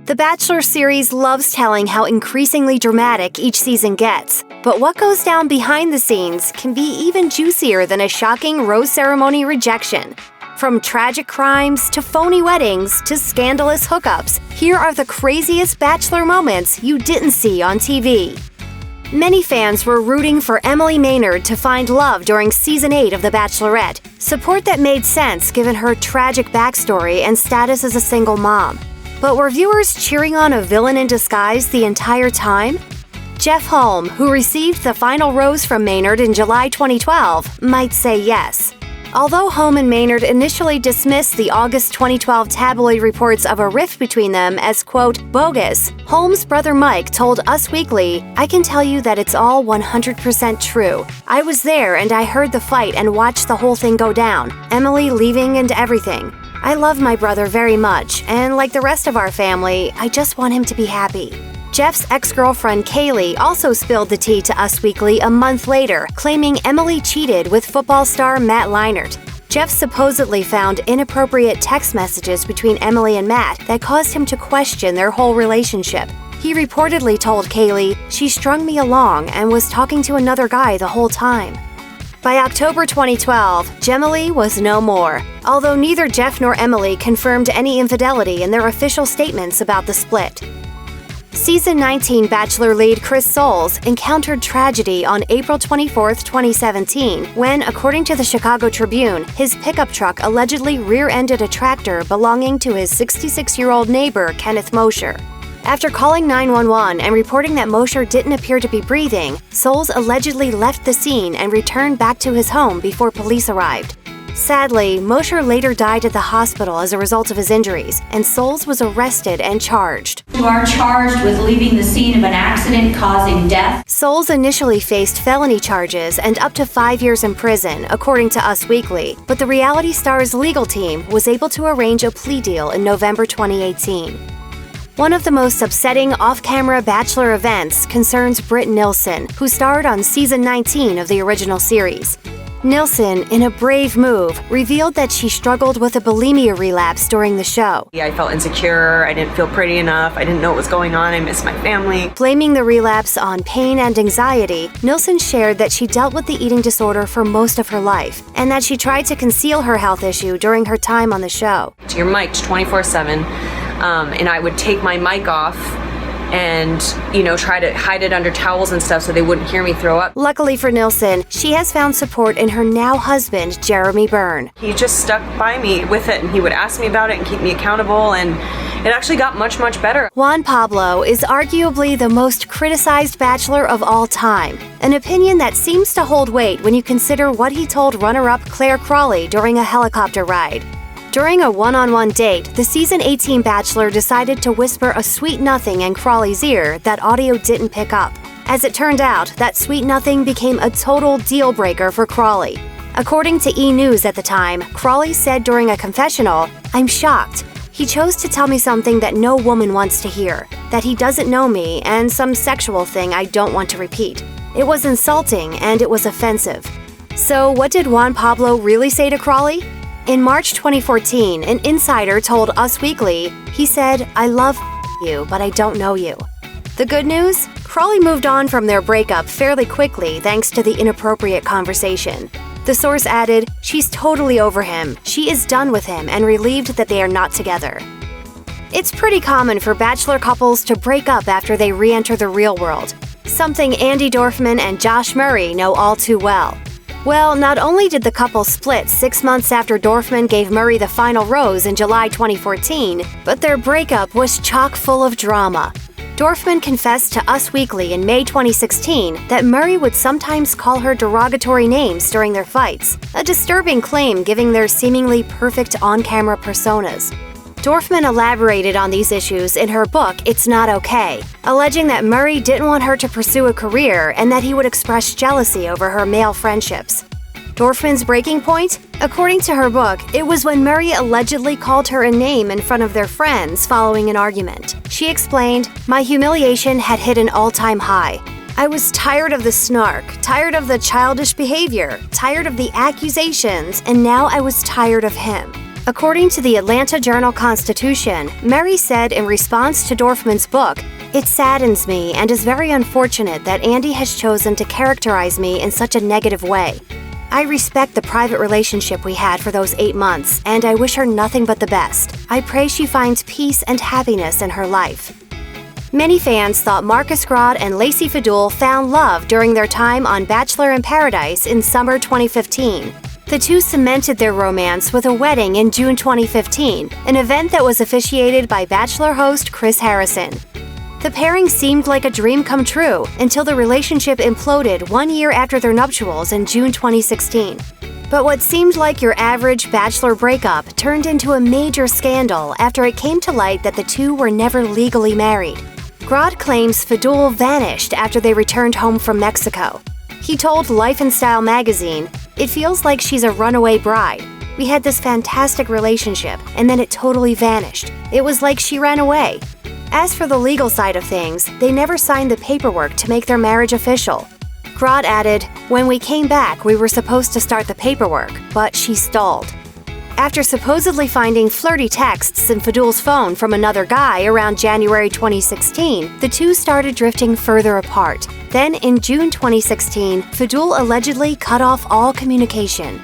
The Bachelor series loves telling how increasingly dramatic each season gets, but what goes down behind the scenes can be even juicier than a shocking rose ceremony rejection. From tragic crimes to phony weddings to scandalous hookups, here are the craziest Bachelor moments you didn't see on TV. Many fans were rooting for Emily Maynard to find love during Season 8 of The Bachelorette, support that made sense given her tragic backstory and status as a single mom. But were viewers cheering on a villain in disguise the entire time? Jeff Holm, who received the final rose from Maynard in July 2012, might say yes. Although Holm and Maynard initially dismissed the August 2012 tabloid reports of a rift between them as, quote, bogus, Holm's brother Mike told Us Weekly, "I can tell you that it's all 100% true. I was there and I heard the fight and watched the whole thing go down, Emily leaving and everything. I love my brother very much, and like the rest of our family, I just want him to be happy." Jeff's ex-girlfriend Kaylee also spilled the tea to Us Weekly a month later, claiming Emily cheated with football star Matt Leinart. Jeff supposedly found inappropriate text messages between Emily and Matt that caused him to question their whole relationship. He reportedly told Kaylee, "She strung me along and was talking to another guy the whole time." By October 2012, Gemily was no more, although neither Jeff nor Emily confirmed any infidelity in their official statements about the split. Season 19 Bachelor lead Chris Soules encountered tragedy on April 24, 2017, when, according to the Chicago Tribune, his pickup truck allegedly rear-ended a tractor belonging to his 66-year-old neighbor, Kenneth Mosher. After calling 911 and reporting that Mosher didn't appear to be breathing, Soules allegedly left the scene and returned back to his home before police arrived. Sadly, Mosher later died at the hospital as a result of his injuries, and Soules was arrested and charged. You are charged with leaving the scene of an accident causing death. Soules initially faced felony charges and up to 5 years in prison, according to Us Weekly, but the reality star's legal team was able to arrange a plea deal in November 2018. One of the most upsetting off-camera Bachelor events concerns Britt Nilsson, who starred on Season 19 of the original series. Nilsson, in a brave move, revealed that she struggled with a bulimia relapse during the show. I felt insecure, I didn't feel pretty enough, I didn't know what was going on, I missed my family. Blaming the relapse on pain and anxiety, Nilsson shared that she dealt with the eating disorder for most of her life, and that she tried to conceal her health issue during her time on the show. You're mic'd 24/7, and I would take my mic off and, try to hide it under towels and stuff so they wouldn't hear me throw up. Luckily for Nilsson, she has found support in her now husband, Jeremy Byrne. He just stuck by me with it, and he would ask me about it and keep me accountable, and it actually got much, much better. Juan Pablo is arguably the most criticized Bachelor of all time, an opinion that seems to hold weight when you consider what he told runner-up Claire Crawley during a helicopter ride. During a one-on-one date, the Season 18 Bachelor decided to whisper a sweet nothing in Crawley's ear that audio didn't pick up. As it turned out, that sweet nothing became a total deal-breaker for Crawley. According to E! News at the time, Crawley said during a confessional, "I'm shocked. He chose to tell me something that no woman wants to hear, that he doesn't know me, and some sexual thing I don't want to repeat. It was insulting and it was offensive." So what did Juan Pablo really say to Crawley? In March 2014, an insider told Us Weekly, he said, "I love you, but I don't know you." The good news? Crawley moved on from their breakup fairly quickly thanks to the inappropriate conversation. The source added, "She's totally over him. She is done with him and relieved that they are not together." It's pretty common for Bachelor couples to break up after they re-enter the real world, something Andy Dorfman and Josh Murray know all too well. Well, not only did the couple split 6 months after Dorfman gave Murray the final rose in July 2014, but their breakup was chock full of drama. Dorfman confessed to Us Weekly in May 2016 that Murray would sometimes call her derogatory names during their fights, a disturbing claim given their seemingly perfect on-camera personas. Dorfman elaborated on these issues in her book It's Not Okay, alleging that Murray didn't want her to pursue a career and that he would express jealousy over her male friendships. Dorfman's breaking point? According to her book, it was when Murray allegedly called her a name in front of their friends following an argument. She explained, "My humiliation had hit an all-time high. I was tired of the snark, tired of the childish behavior, tired of the accusations, and now I was tired of him." According to the Atlanta Journal-Constitution, Mary said in response to Dorfman's book, "It saddens me and is very unfortunate that Andy has chosen to characterize me in such a negative way. I respect the private relationship we had for those 8 months, and I wish her nothing but the best. I pray she finds peace and happiness in her life." Many fans thought Marcus Grod and Racy found love during their time on Bachelor in Paradise in summer 2015. The two cemented their romance with a wedding in June 2015, an event that was officiated by Bachelor host Chris Harrison. The pairing seemed like a dream come true until the relationship imploded 1 year after their nuptials in June 2016. But what seemed like your average Bachelor breakup turned into a major scandal after it came to light that the two were never legally married. Grod claims Fadul vanished after they returned home from Mexico. He told Life and Style magazine, "It feels like she's a runaway bride. We had this fantastic relationship, and then it totally vanished. It was like she ran away." As for the legal side of things, they never signed the paperwork to make their marriage official. Grod added, "When we came back, we were supposed to start the paperwork, but she stalled." After supposedly finding flirty texts in Fadul's phone from another guy around January 2016, the two started drifting further apart. Then in June 2016, Fadul allegedly cut off all communication.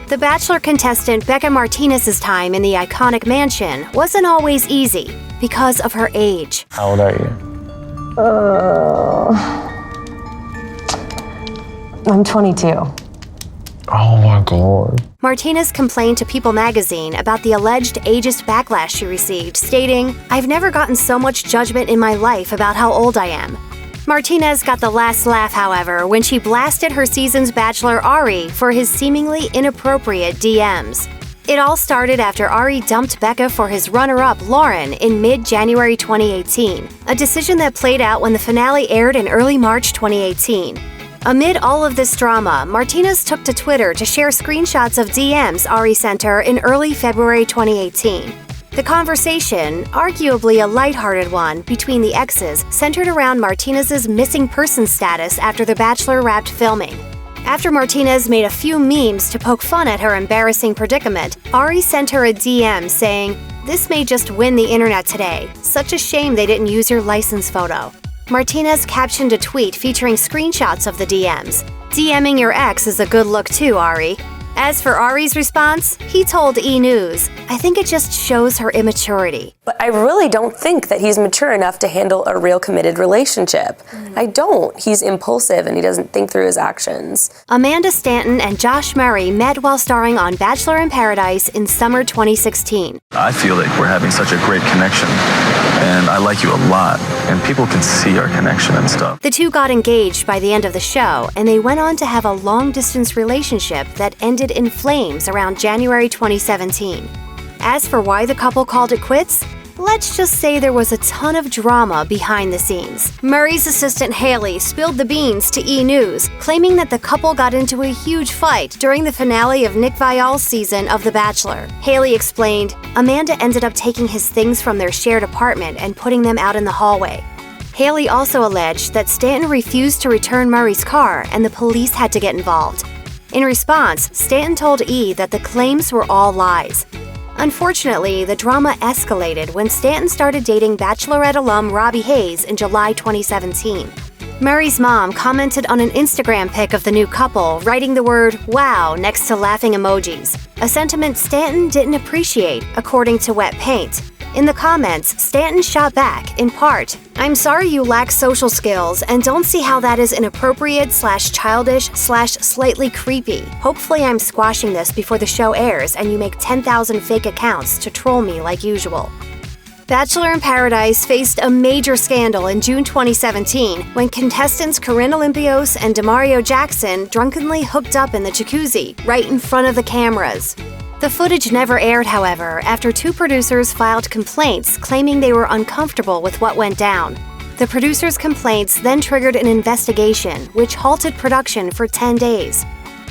The Bachelor contestant Becca Martinez's time in the iconic mansion wasn't always easy because of her age. How old are you? I'm 22. Oh my God. Martinez complained to People magazine about the alleged ageist backlash she received, stating, "I've never gotten so much judgment in my life about how old I am." Martinez got the last laugh, however, when she blasted her season's Bachelor Ari for his seemingly inappropriate DMs. It all started after Ari dumped Becca for his runner-up, Lauren, in mid-January 2018, a decision that played out when the finale aired in early March 2018. Amid all of this drama, Martinez took to Twitter to share screenshots of DMs Ari sent her in early February 2018. The conversation, arguably a lighthearted one, between the exes centered around Martinez's missing person status after The Bachelor wrapped filming. After Martinez made a few memes to poke fun at her embarrassing predicament, Ari sent her a DM saying, "This may just win the internet today. Such a shame they didn't use your license photo." Martinez captioned a tweet featuring screenshots of the DMs. "DMing your ex is a good look too, Ari." As for Ari's response, he told E! News, "I think it just shows her immaturity." But I really don't think that he's mature enough to handle a real committed relationship. I don't. He's impulsive and he doesn't think through his actions. Amanda Stanton and Josh Murray met while starring on Bachelor in Paradise in summer 2016. I feel like we're having such a great connection, and I like you a lot, and people can see our connection and stuff. The two got engaged by the end of the show, and they went on to have a long-distance relationship that ended in flames around January 2017. As for why the couple called it quits, let's just say there was a ton of drama behind the scenes. Murray's assistant Haley spilled the beans to E! News, claiming that the couple got into a huge fight during the finale of Nick Viall's season of The Bachelor. Haley explained, "Amanda ended up taking his things from their shared apartment and putting them out in the hallway." Haley also alleged that Stanton refused to return Murray's car and the police had to get involved. In response, Stanton told E! that the claims were all lies. Unfortunately, the drama escalated when Stanton started dating Bachelorette alum Robbie Hayes in July 2017. Murray's mom commented on an Instagram pic of the new couple, writing the word "wow" next to laughing emojis, a sentiment Stanton didn't appreciate, according to Wet Paint. In the comments, Stanton shot back, in part, "I'm sorry you lack social skills and don't see how that is inappropriate/childish/slightly creepy. Hopefully I'm squashing this before the show airs and you make 10,000 fake accounts to troll me like usual." Bachelor in Paradise faced a major scandal in June 2017 when contestants Corinne Olympios and Demario Jackson drunkenly hooked up in the jacuzzi, right in front of the cameras. The footage never aired, however, after two producers filed complaints claiming they were uncomfortable with what went down. The producers' complaints then triggered an investigation, which halted production for 10 days.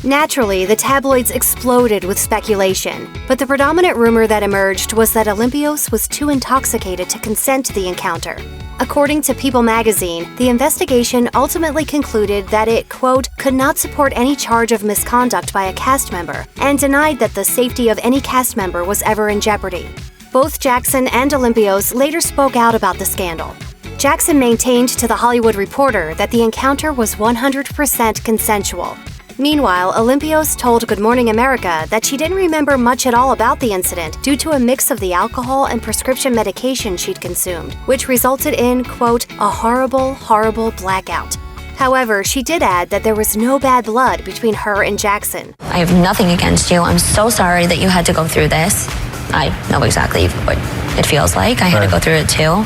Naturally, the tabloids exploded with speculation, but the predominant rumor that emerged was that Olympios was too intoxicated to consent to the encounter. According to People magazine, the investigation ultimately concluded that it, quote, could not support any charge of misconduct by a cast member, and denied that the safety of any cast member was ever in jeopardy. Both Jackson and Olympios later spoke out about the scandal. Jackson maintained to The Hollywood Reporter that the encounter was 100% consensual. Meanwhile, Olympios told Good Morning America that she didn't remember much at all about the incident due to a mix of the alcohol and prescription medication she'd consumed, which resulted in, quote, a horrible, horrible blackout. However, she did add that there was no bad blood between her and Jackson. I have nothing against you. I'm so sorry that you had to go through this. I know exactly what it feels like. I had to go through it too.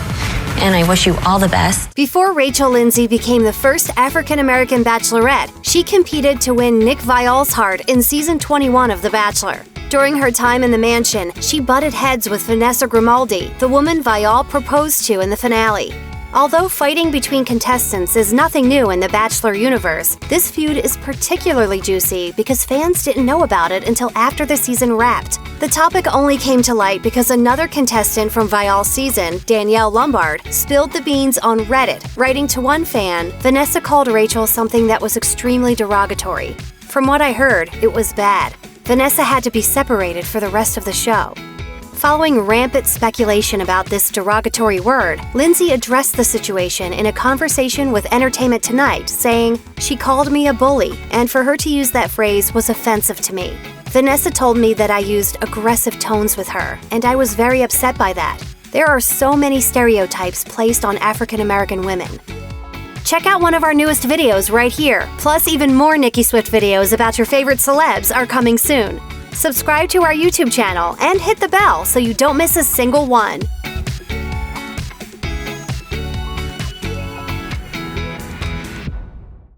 And I wish you all the best. Before Rachel Lindsay became the first African-American Bachelorette, she competed to win Nick Viall's heart in season 21 of The Bachelor. During her time in the mansion, she butted heads with Vanessa Grimaldi, the woman Viall proposed to in the finale. Although fighting between contestants is nothing new in the Bachelor universe, this feud is particularly juicy because fans didn't know about it until after the season wrapped. The topic only came to light because another contestant from Viall's season, Danielle Lombard, spilled the beans on Reddit, writing to one fan, Vanessa called Rachel something that was extremely derogatory. From what I heard, it was bad. Vanessa had to be separated for the rest of the show. Following rampant speculation about this derogatory word, Lindsay addressed the situation in a conversation with Entertainment Tonight, saying, "She called me a bully, and for her to use that phrase was offensive to me. Vanessa told me that I used aggressive tones with her, and I was very upset by that. There are so many stereotypes placed on African American women." Check out one of our newest videos right here. Plus, even more Nicki Swift videos about your favorite celebs are coming soon. Subscribe to our YouTube channel and hit the bell so you don't miss a single one.